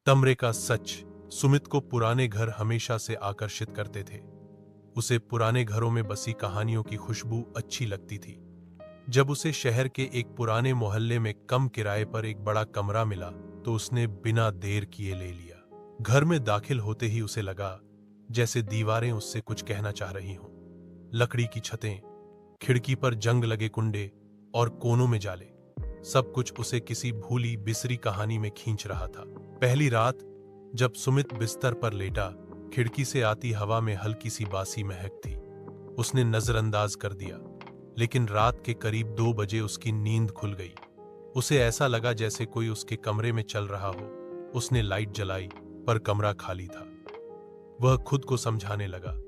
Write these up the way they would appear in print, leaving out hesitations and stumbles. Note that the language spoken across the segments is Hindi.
कमरे का सच। सुमित को पुराने घर हमेशा से आकर्षित करते थे। उसे पुराने घरों में बसी कहानियों की खुशबू अच्छी लगती थी। जब उसे शहर के एक पुराने मोहल्ले में कम किराए पर एक बड़ा कमरा मिला तो उसने बिना देर किए ले लिया। घर में दाखिल होते ही उसे लगा जैसे दीवारें उससे कुछ कहना चाह रही हों। लकड़ी की छतें, खिड़की पर जंग लगे कुंडे और कोनों में जाले, सब कुछ उसे किसी भूली बिसरी कहानी में खींच रहा था। पहली रात जब सुमित बिस्तर पर लेटा, खिड़की से आती हवा में हल्की सी बासी महक थी। उसने नजरअंदाज कर दिया, लेकिन रात के करीब 2 बजे उसकी नींद खुल गई। उसे ऐसा लगा जैसे कोई उसके कमरे में चल रहा हो। उसने लाइट जलाई, पर कमरा खाली था। वह खुद को समझाने लगा,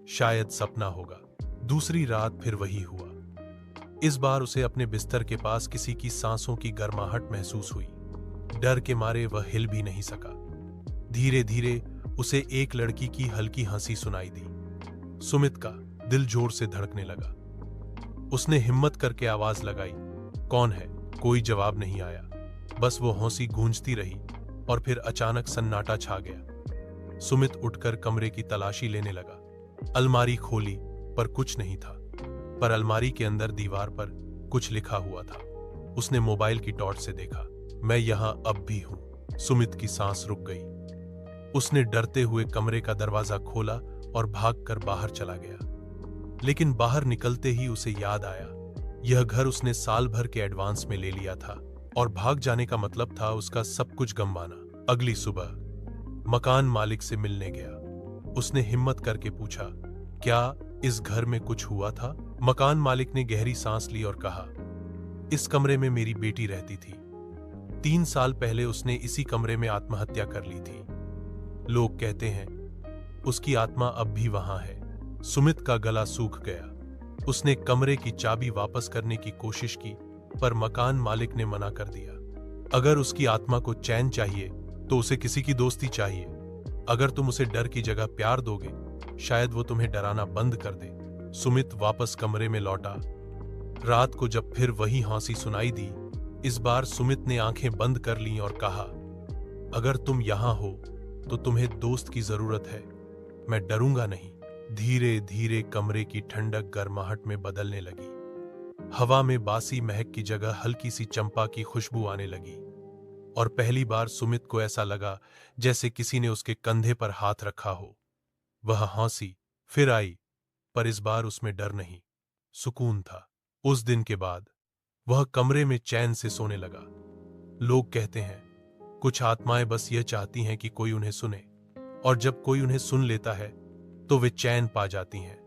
शायद सपना होगा। दूसरी रात फिर वही हुआ। इस बार उसे अपने बिस्तर के पास किसी की सांसों की गर्माहट महसूस हुई। डर के मारे वह हिल भी नहीं सका। धीरे धीरे उसे एक लड़की की हल्की हंसी सुनाई दी। सुमित का दिल जोर से धड़कने लगा। उसने हिम्मत करके आवाज लगाई, कौन है? कोई जवाब नहीं आया। बस वो हंसी गूंजती रही और फिर अचानक सन्नाटा छा गया। सुमित उठकर कमरे की तलाशी लेने लगा। अलमारी खोली पर कुछ नहीं था, पर अलमारी के अंदर दीवार पर कुछ लिखा हुआ था। उसने मोबाइल की टॉर्च से देखा, मैं यहां अब भी हूं। सुमित की सांस रुक गई। उसने डरते हुए कमरे का दरवाजा खोला और भागकर बाहर चला गया। लेकिन बाहर निकलते ही उसे याद आया, यह घर उसने साल भर के एडवांस में ले लिया था और भाग जाने का मतलब था उसका सब कुछ गंवाना। अगली सुबह मकान मालिक से मिलने गया। उसने हिम्मत करके पूछा, क्या इस घर में कुछ हुआ था? मकान मालिक ने गहरी सांस ली और कहा, इस कमरे में मेरी बेटी रहती थी। 3 साल पहले उसने इसी कमरे में आत्महत्या कर ली थी। लोग कहते हैं उसकी आत्मा अब भी वहां है। सुमित का गला सूख गया। उसने कमरे की चाबी वापस करने की कोशिश की, पर मकान मालिक ने मना कर दिया। अगर उसकी आत्मा को चैन चाहिए तो उसे किसी की दोस्ती चाहिए। अगर तुम उसे डर की जगह प्यार दोगे, शायद वो तुम्हें डराना बंद कर दे। सुमित वापस कमरे में लौटा। रात को जब फिर वही हंसी सुनाई दी, इस बार सुमित ने आंखें बंद कर लीं और कहा, अगर तुम यहां हो तो तुम्हें दोस्त की जरूरत है। मैं डरूंगा नहीं। धीरे धीरे कमरे की ठंडक गर्माहट में बदलने लगी। हवा में बासी महक की जगह हल्की सी चंपा की खुशबू आने लगी और पहली बार सुमित को ऐसा लगा जैसे किसी ने उसके कंधे पर हाथ रखा हो। वह हंसी फिर आई, पर इस बार उसमें डर नहीं, सुकून था। उस दिन के बाद वह कमरे में चैन से सोने लगा। लोग कहते हैं कुछ आत्माएं बस यह चाहती हैं कि कोई उन्हें सुने, और जब कोई उन्हें सुन लेता है तो वे चैन पा जाती हैं।